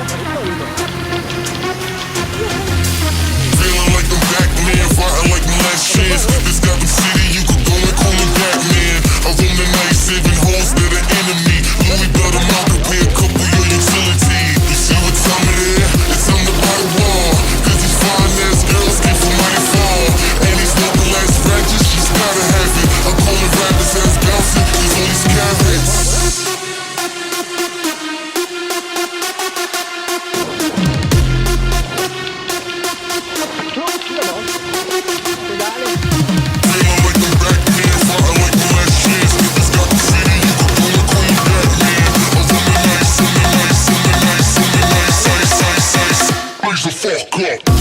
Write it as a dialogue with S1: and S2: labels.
S1: Feeling like I'm back, man, fighting like my last chance. This Gotham City, you could go and call me Batman. I roam the night, saving hoes that are enemy. Louis Bell, I'm out to pay a couple your utility. You see what time it is? It's time to buy the wall. Cause these fine ass girls came from mighty far. And these local ass ratchets, she's gotta have it. I'm calling rappers ass bouncing, cause all these carrots. The fuck up.